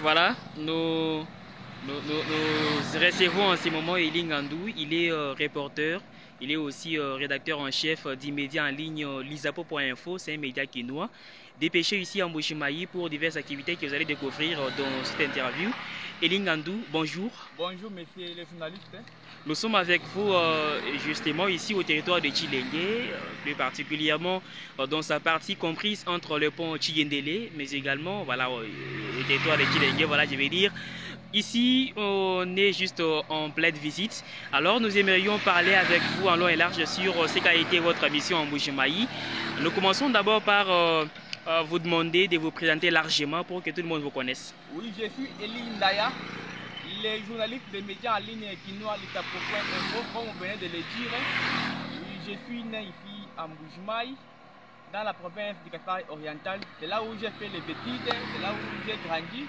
Voilà, nous recevons en ce moment Eli Ngandou. Il est reporter, il est aussi rédacteur en chef d'immédiat en ligne lisapo.info, c'est un média quinois, dépêché ici à Mbuji-Mayi pour diverses activités que vous allez découvrir dans cette interview. Eli Ngandou, bonjour. Bonjour, messieurs les journalistes. Nous sommes avec vous justement ici au territoire de Tchilenge, plus particulièrement dans sa partie comprise entre le pont Tchiyendele, mais également voilà, le territoire de Tchilenge, voilà, je vais dire. Ici, on est juste en pleine visite. Alors, nous aimerions parler avec vous en long et large sur ce qu'a été votre mission en Mbuji-Mayi. Nous commençons d'abord par vous demander de vous présenter largement pour que tout le monde vous connaisse. Oui, je suis Eli Ndaya, les journalistes des médias en ligne quinois lisapo.info, comme vous venez de le dire. Oui, je suis né ici à Mbuji-Mayi, dans la province du Kasai oriental. C'est là où j'ai fait les bêtises, c'est là où j'ai grandi,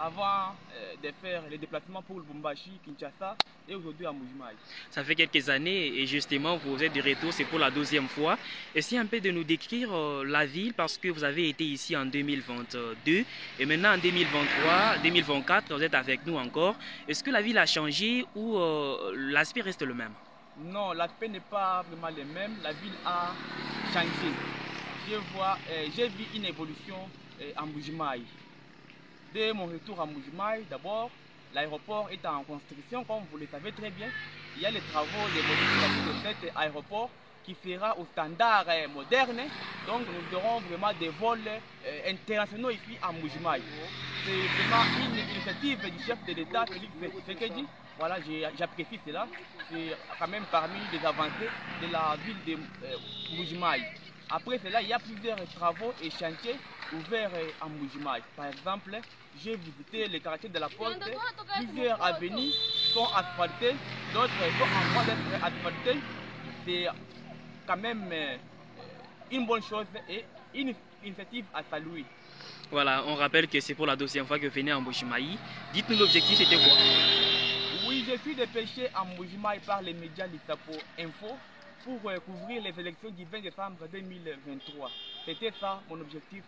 avant de faire les déplacements pour Lubumbashi, Kinshasa et aujourd'hui à Mbuji-Mayi. Ça fait quelques années et justement vous êtes de retour, c'est pour la deuxième fois. Essayez un peu de nous décrire la ville parce que vous avez été ici en 2022 et maintenant en 2023, 2024, vous êtes avec nous encore. Est-ce que la ville a changé ou l'aspect reste le même? Non, l'aspect n'est pas vraiment le même, la ville a changé. J'ai vu une évolution à Mbuji-Mayi. Dès mon retour à Mbuji-Mayi, d'abord, l'aéroport est en construction, comme vous le savez très bien. Il y a les travaux d'évolution de cet aéroport qui sera au standard moderne. Donc nous aurons vraiment des vols internationaux ici à Mbuji-Mayi. C'est vraiment une initiative du chef de l'État, Félix Tshisekedi. Voilà, j'apprécie cela. C'est quand même parmi les avancées de la ville de Mbuji-Mayi. Après cela, il y a plusieurs travaux et chantiers ouverts à Mbuji-Mayi. Par exemple, j'ai visité les quartiers de la Porte. Plusieurs avenues sont asphaltées, d'autres sont en train d'être asphaltées. C'est quand même une bonne chose et une initiative à saluer. Voilà, on rappelle que c'est pour la deuxième fois que vous venez à Mbuji-Mayi. Dites-nous l'objectif, c'était quoi? Oui, je suis dépêché à Mbuji-Mayi par les médias lisapo.info pour couvrir les élections du 20 décembre 2023. C'était ça mon objectif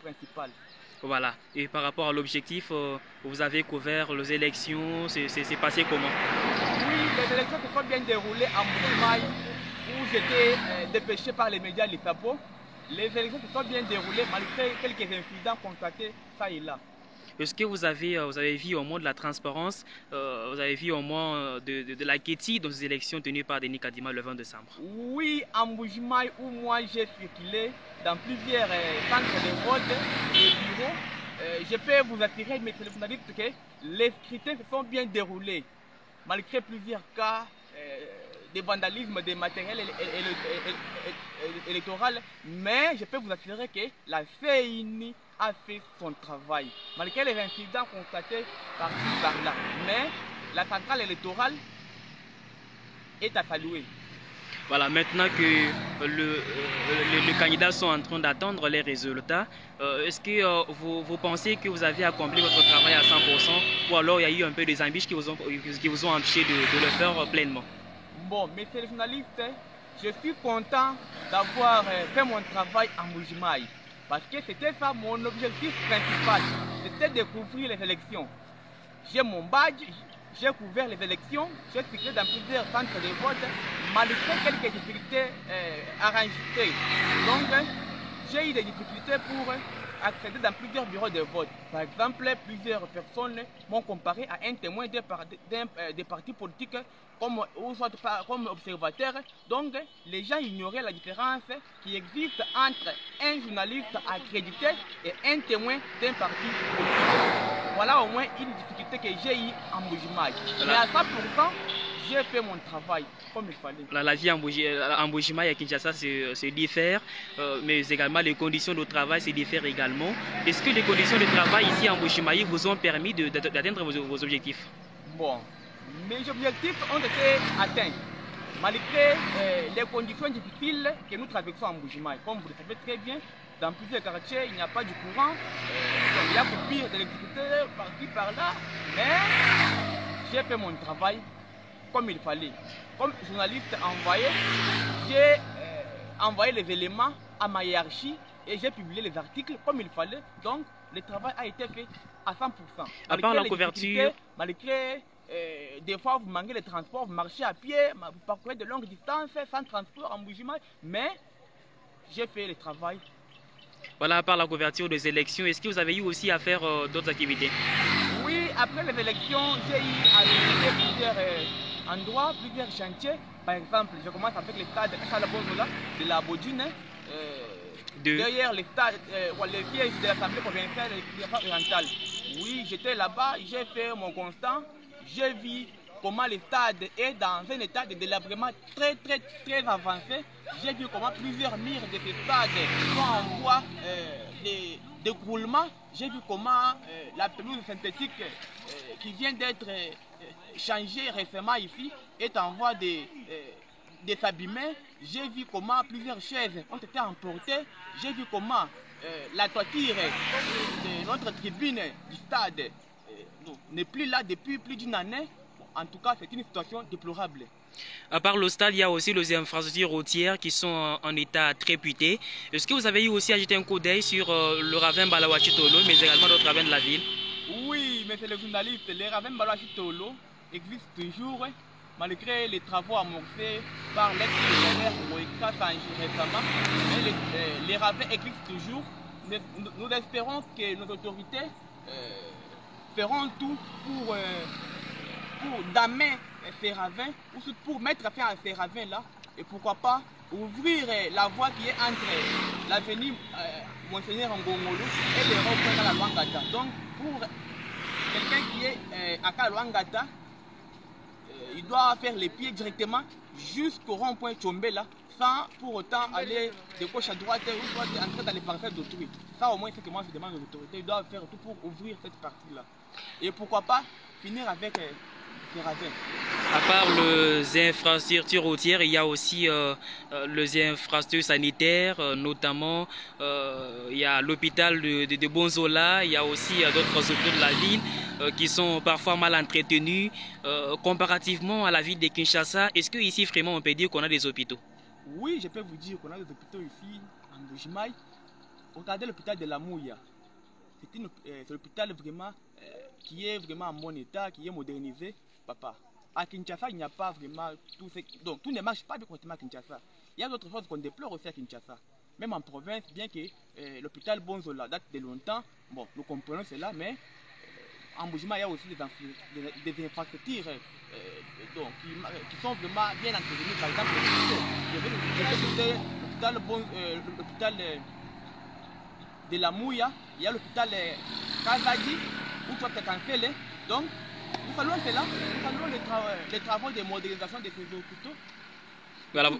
principal. Voilà, et par rapport à l'objectif, vous avez couvert les élections, c'est passé comment? Oui, les élections se sont bien déroulées à Mbuji-Mayi où j'étais dépêché par les médias lisapo. Les élections se sont bien déroulées malgré quelques incidents constatés ça et là. Est-ce que vous avez vu au moins de la transparence, vous avez vu au moins de la quiétude dans ces élections tenues par Denis Kadima le 20 décembre? Oui, à Mbuji-Mayi où moi j'ai circulé dans plusieurs centres de vote et bureaux, je peux vous assurer, mes journalistes, que les scrutins se sont bien déroulés, malgré plusieurs cas de vandalisme des matériels électoral, mais je peux vous assurer que la CENI a fait son travail, malgré les incidents constatés par-ci par-là. Mais la centrale électorale est à saluer. Voilà, maintenant que les candidats sont en train d'attendre les résultats, est-ce que vous pensez que vous avez accompli votre travail à 100% ou alors il y a eu un peu des embûches qui vous ont empêché de le faire pleinement? Bon, messieurs les journalistes, je suis content d'avoir fait mon travail à Mbuji-Mayi parce que c'était ça mon objectif principal, c'était de couvrir les élections. J'ai mon badge, j'ai couvert les élections, j'ai circulé dans plusieurs centres de vote malgré quelques difficultés enregistrées. Donc, j'ai eu des difficultés pour accéder dans plusieurs bureaux de vote. Par exemple, plusieurs personnes m'ont comparé à un témoin des partis politiques comme observateur. Donc, les gens ignoraient la différence qui existe entre un journaliste accrédité et un témoin d'un parti politique. Voilà au moins une difficulté que j'ai eue en Mbuji-Mayi. Mais à 100%, j'ai fait mon travail comme il fallait. La vie en Mbuji-Mayi à Kinshasa se diffère, mais également les conditions de travail se diffèrent également. Est-ce que les conditions de travail ici en Mbuji-Mayi vous ont permis d'atteindre vos objectifs? Bon, mes objectifs ont été atteints, malgré les conditions difficiles que nous traversons en Mbuji-Mayi. Comme vous le savez très bien, dans plusieurs quartiers, il n'y a pas de courant, il y a coupure d'électricité par-ci, par-là, mais j'ai fait mon travail comme il fallait. Comme journaliste envoyé, j'ai envoyé les éléments à ma hiérarchie et j'ai publié les articles comme il fallait. Donc, le travail a été fait à 100%. À part la couverture, malgré des fois, vous manquez de transport, vous marchez à pied, vous parcourez de longues distances sans transport en Mbuji-Mayi, mais j'ai fait le travail. Voilà, à part la couverture des élections, est-ce que vous avez eu aussi à faire d'autres activités? Oui, après les élections, j'ai eu à visiter plusieurs endroits, plusieurs chantiers. Par exemple, je commence avec le stade Chala-Bonzola de la Bodine, derrière le stade, le siège de l'Assemblée provinciale orientale. Oui, j'étais là-bas, j'ai fait mon constat, j'ai vu comment le stade est dans un état de délabrement très avancé. J'ai vu comment plusieurs murs de ce stade sont en voie d'écroulement. J'ai vu comment la pelouse synthétique qui vient d'être changée récemment ici est en voie de s'abîmer. J'ai vu comment plusieurs chaises ont été emportées. J'ai vu comment la toiture de notre tribune du stade n'est plus là depuis plus d'une année. En tout cas, c'est une situation déplorable. À part le stade, il y a aussi les infrastructures routières qui sont en état très puté. Est-ce que vous avez eu aussi à jeter un coup d'œil sur le ravin Balawachitolo, mais également d'autres ravins de la ville? Oui, monsieur le journaliste, le ravin Balawachitolo existe toujours, malgré les travaux amorcés par l'ex-gouverneur Moïka Sanji récemment. Les ravins existent toujours. Nous espérons que nos autorités feront tout pour damer ces ravins, ou pour mettre fin à ces ravins-là, et pourquoi pas ouvrir la voie qui est entre l'avenue Monseigneur Ngongolo et le rond-point Kalalwangata. Donc, pour quelqu'un qui est à Kalalwangata, il doit faire les pieds directement jusqu'au rond-point Tchombela, sans pour autant aller de gauche à droite ou entrer dans les parcelles d'autrui. Ça, au moins, c'est ce que moi je demande aux autorités. Ils doivent faire tout pour ouvrir cette partie-là. Et pourquoi pas finir avec ces ravins. À part les infrastructures routières, il y a aussi les infrastructures sanitaires, notamment il y a l'hôpital de Bonzola, il y a aussi d'autres hôpitaux de la ville qui sont parfois mal entretenus. Comparativement à la ville de Kinshasa, est-ce qu'ici vraiment on peut dire qu'on a des hôpitaux? Oui, je peux vous dire qu'on a des hôpitaux ici en Mbuji-Mayi. Regardez l'hôpital de la Mouya. C'est l'hôpital vraiment qui est vraiment en bon état, qui est modernisé, papa. À Kinshasa, il n'y a pas vraiment tout ce... Donc, tout ne marche pas bien correctement à Kinshasa. Il y a d'autres choses qu'on déplore aussi à Kinshasa. Même en province, bien que l'hôpital Bonzola date de longtemps, bon, nous comprenons cela, mais en Mbuji-Mayi, il y a aussi des infrastructures qui sont vraiment bien entretenues. Par exemple, l'hôpital de la Mouya, il y a l'hôpital Kazadi, où tout est cancellé. Donc, nous saluons cela, nous saluons les travaux de modernisation de ces hôpitaux. Voilà,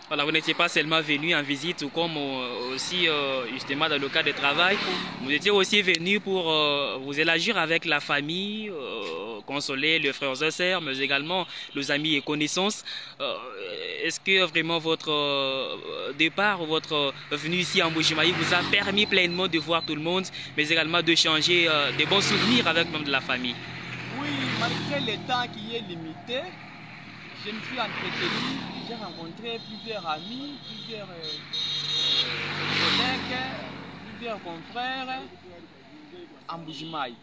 voilà, vous n'étiez pas seulement venu en visite, ou comme aussi justement dans le cadre de travail, vous étiez aussi venu pour vous élargir avec la famille, consoler les frères et sœurs, mais également les amis et connaissances. Est-ce que vraiment votre départ, votre venue ici en Mbuji-Mayi vous a permis pleinement de voir tout le monde, mais également de changer des bons souvenirs avec même de la famille? Oui, malgré le temps qui est limité, je me suis entretenu, j'ai rencontré plusieurs amis, plusieurs collègues, plusieurs confrères en Mbuji-Mayi.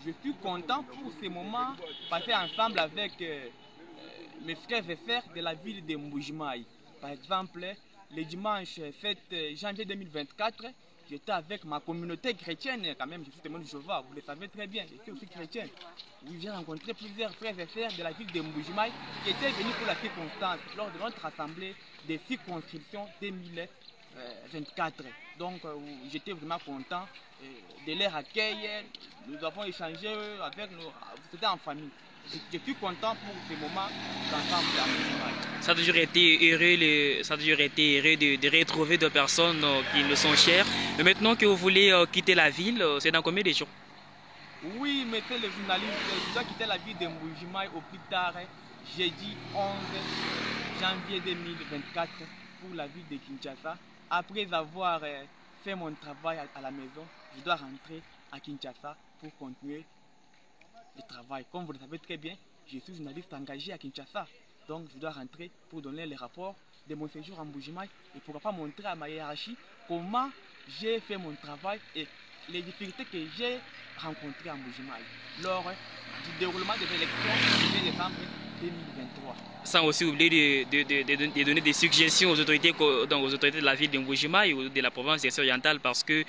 Je suis content pour ces moments passés ensemble avec mes frères et sœurs de la ville de Mbuji-Mayi. Par exemple, le dimanche 7 janvier 2024, j'étais avec ma communauté chrétienne, quand même, je suis témoin de Jéhovah, vous le savez très bien, je suis aussi chrétien. Oui, j'ai rencontré plusieurs frères et sœurs de la ville de Mbuji-Mayi qui étaient venus pour la circonstance lors de notre assemblée des circonscriptions 2024. Donc, j'étais vraiment content de leur accueil. Nous avons échangé avec nous, c'était en famille. Je suis content pour ces moments d'ensemble à Mbuji-Mayi. Ça a toujours été heureux, de retrouver des personnes qui nous sont chères. Mais maintenant que vous voulez quitter la ville, c'est dans combien de jours? Oui, monsieur le journaliste, je dois quitter la ville de Mbuji-Mayi au plus tard, jeudi 11 janvier 2024 pour la ville de Kinshasa. Après avoir fait mon travail à la maison, je dois rentrer à Kinshasa pour continuer le travail. Comme vous le savez très bien, je suis journaliste engagé à Kinshasa. Donc je dois rentrer pour donner les rapports de mon séjour en Mbuji-Mayi et pourquoi pas montrer à ma hiérarchie comment j'ai fait mon travail et les difficultés que j'ai rencontrées en Mbuji-Mayi lors du déroulement des élections du 1er décembre 2023. Sans aussi oublier de donner des suggestions aux autorités, donc aux autorités de la ville de Mbuji-Mayi ou de la province orientale, parce que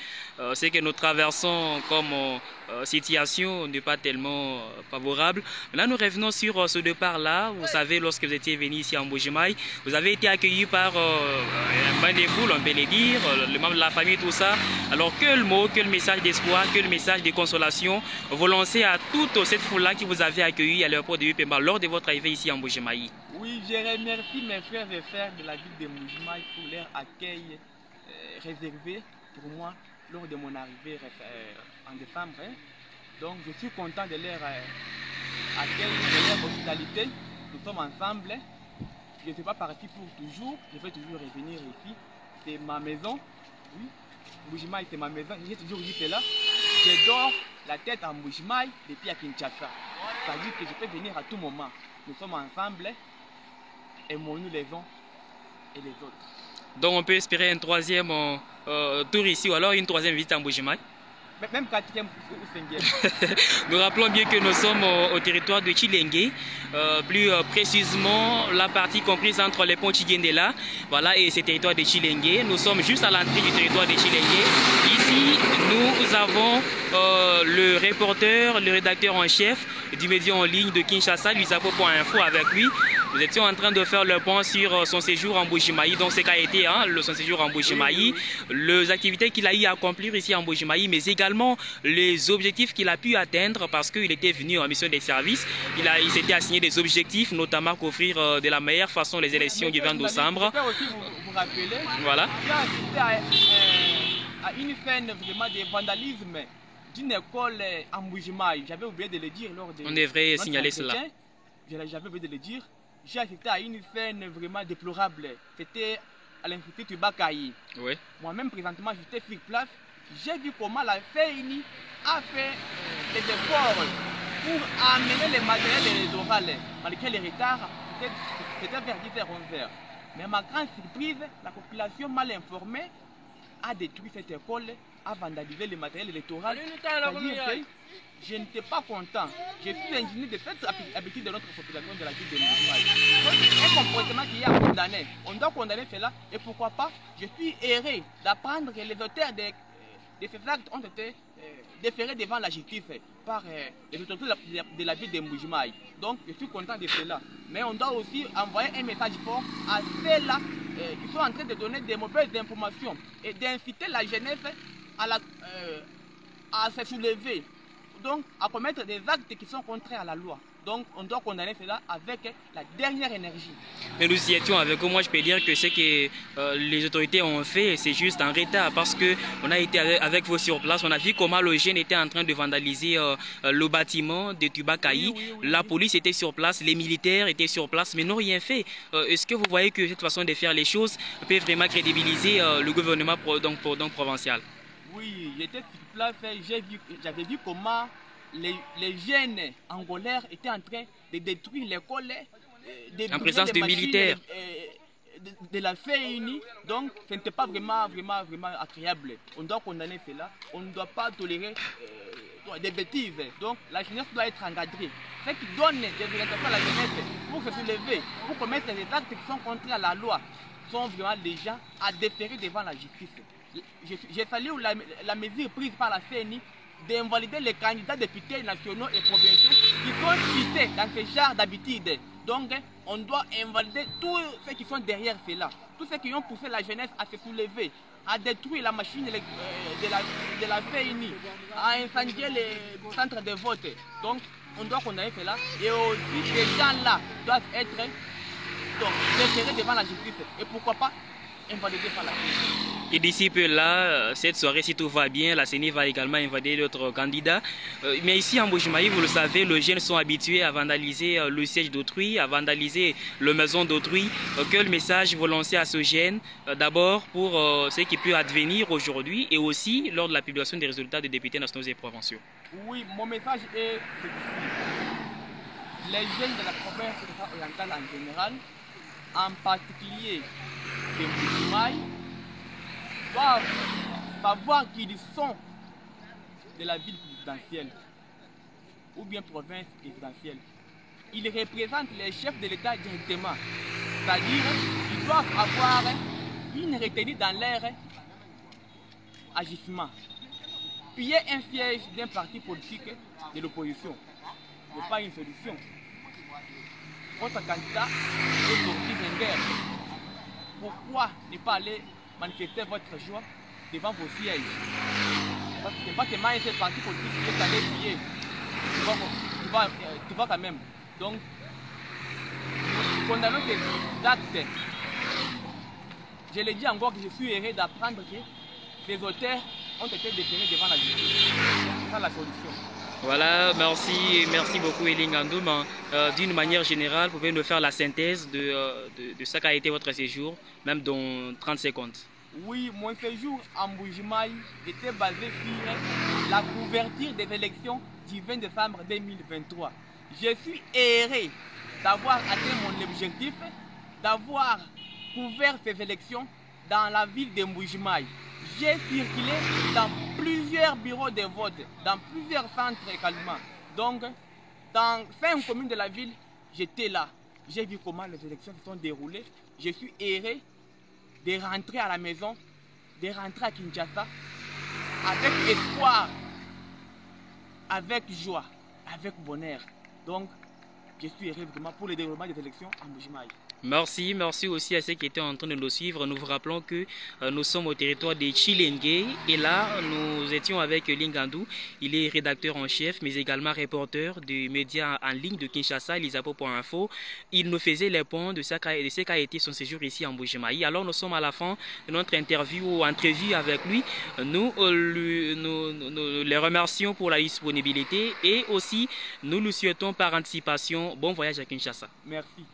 ce que nous traversons comme situation n'est pas tellement favorable. Là, nous revenons sur ce départ-là. Vous savez, lorsque vous étiez venu ici à Mbuji-Mayi, vous avez été accueilli par un bain de foule, on peut le dire, les membres de la famille, tout ça. Alors, quel mot, quel message d'espoir, quel message de consolation vous lancez à toute cette foule-là qui vous avait accueilli à l'aéroport de Upemba lors de votre arrivée ici à Mbuji-Mayi? Oui, je remercie mes frères et sœurs de la ville de Mbuji-Mayi pour leur accueil réservé pour moi lors de mon arrivée en décembre. Donc je suis content de leur accueil, de leur hospitalité. Nous sommes ensemble. Je ne suis pas parti pour toujours. Je vais toujours revenir ici. C'est ma maison. Oui, Mbuji-Mayi c'est ma maison. J'ai toujours dit cela. Je dors la tête à Mbuji-Mayi depuis à Kinshasa. Ça veut dire que je peux venir à tout moment. Nous sommes ensemble. Aimons-nous les uns et les autres. Donc on peut espérer un troisième tour ici ou alors une troisième visite à Mbuji-Mayi? Même quatrième ou cinquième. Nous rappelons bien que nous sommes au territoire de Tshilenge, plus précisément la partie comprise entre les ponts Tchigendela, voilà, et ce territoire de Tshilenge. Nous sommes juste à l'entrée du territoire de Tshilenge. Ici, nous avons le reporter, le rédacteur en chef du média en ligne de Kinshasa, Luisapo.info avec lui. Nous étions en train de faire le point sur son séjour en Mbuji-Mayi, donc ce qu'a été son séjour en Mbuji-Mayi, les activités qu'il a eu à accomplir ici en Mbuji-Mayi, mais également les objectifs qu'il a pu atteindre parce qu'il était venu en mission de service. Il s'était assigné des objectifs, notamment couvrir de la meilleure façon les élections du 20 décembre. Je peux aussi vous rappeler, voilà. J'ai assisté à une scène vraiment de vandalisme d'une école en Mbuji-Mayi. J'avais oublié de le dire lors de... On devrait signaler cela. J'avais oublié de le dire. J'ai assisté à une scène vraiment déplorable. C'était à l'Institut Tubakayi. Oui. Moi-même, présentement, j'étais sur place. J'ai vu comment la CENI a fait des efforts pour amener les matériels électoraux. Malgré les retards, c'était vers 10h, 11h. Mais à ma grande surprise, la population mal informée a détruit cette école, a vandalisé le matériel électoral. C'est-à-dire que je n'étais pas content. Je suis indigné de cette habitude de notre population de la ville de Mbuji-Mayi. Un comportement qui est à condamner. On doit condamner cela. Et pourquoi pas, je suis erré d'apprendre que les auteurs de ces actes ont été déférés devant la justice par les autorités de la ville de Mbuji-Mayi. Donc je suis content de cela. Mais on doit aussi envoyer un message fort à ceux-là qui sont en train de donner des mauvaises informations et d'inciter la jeunesse à se soulever, donc à commettre des actes qui sont contraires à la loi. Donc on doit condamner cela avec la dernière énergie. Mais nous y étions avec vous. Moi je peux dire que ce que les autorités ont fait, c'est juste en retard parce qu'on a été avec vous sur place. On a vu comment le jeune était en train de vandaliser le bâtiment de Tubakayi. La police était sur place, les militaires étaient sur place, mais n'ont rien fait. Est-ce que vous voyez que cette façon de faire les choses peut vraiment crédibiliser le gouvernement provincial? Oui, j'étais sur place, j'avais vu comment les jeunes angolais étaient en train de détruire l'école, en présence de militaires de la CENI. Donc ce n'était pas vraiment agréable. On doit condamner cela. On ne doit pas tolérer des bêtises. Donc la jeunesse doit être encadrée. Ceux qui donnent des orientations à la jeunesse pour se soulever, pour commettre des actes qui sont contraires à la loi, sont vraiment des gens à déférer devant la justice. J'ai salué la mesure prise par la CENI d'invalider les candidats députés nationaux et provinciaux qui sont cités dans ce genre d'habitude. Donc, on doit invalider tous ceux qui sont derrière cela, tous ceux qui ont poussé la jeunesse à se soulever, à détruire la machine de la CENI, à incendier les centres de vote. Donc, on doit condamner cela et aussi ces gens-là doivent être déférés devant la justice. Et pourquoi pas invalidés par la CENI. Et d'ici peu là, cette soirée, si tout va bien, la CENI va également invalider d'autres candidats. Mais ici en Mbuji-Mayi, vous le savez, les jeunes sont habitués à vandaliser le siège d'autrui, à vandaliser la maison d'autrui. Quel message vous lancez à ce jeune, d'abord pour ce qui peut advenir aujourd'hui et aussi lors de la publication des résultats des députés nationaux et provinciaux? Oui, mon message est les jeunes de la province orientale en général, en particulier de Mbuji-Mayi, doivent savoir qu'ils sont de la ville présidentielle ou bien province présidentielle. Ils représentent les chefs de l'État directement. C'est-à-dire qu'ils doivent avoir une retenue dans leur agissement. Piller un siège d'un parti politique de l'opposition n'est pas une solution. Votre candidat est sorti d'un guerre. Pourquoi ne pas aller manifester votre joie devant vos sièges? Parce que ce n'est pas seulement un seul parti politique qui est allé piller. Tu vas quand même. Donc, nous condamnons ces actes. Je l'ai dit encore que je suis heureux d'apprendre que les auteurs ont été détenus devant la justice. C'est ça la solution. Voilà, merci beaucoup Elie Ngandoum. D'une manière générale, vous pouvez nous faire la synthèse de ce qu'a été votre séjour, même dans 30 secondes. Oui, mon séjour à Mbuji-Mayi était basé sur la couverture des élections du 20 décembre 2023. Je suis heureux d'avoir atteint mon objectif, d'avoir couvert ces élections dans la ville de Mbuji-Mayi. J'ai circulé dans plusieurs bureaux de vote, dans plusieurs centres également. Donc, dans 5 communes de la ville, j'étais là. J'ai vu comment les élections se sont déroulées. Je suis heureux de rentrer à la maison, de rentrer à Kinshasa avec espoir, avec joie, avec bonheur. Donc, je suis heureux vraiment pour le déroulement des élections à Mbuji-Mayi. Merci aussi à ceux qui étaient en train de nous suivre. Nous vous rappelons que nous sommes au territoire de Chilenge et là nous étions avec Elie Ngandoum. Il est rédacteur en chef mais également reporter du média en ligne de Kinshasa, Lisapo.info. Il nous faisait les points de ce qu'a été son séjour ici en Mbuji-Mayi. Alors nous sommes à la fin de notre interview ou entrevue avec lui. Nous les remercions pour la disponibilité et aussi nous lui souhaitons par anticipation bon voyage à Kinshasa. Merci.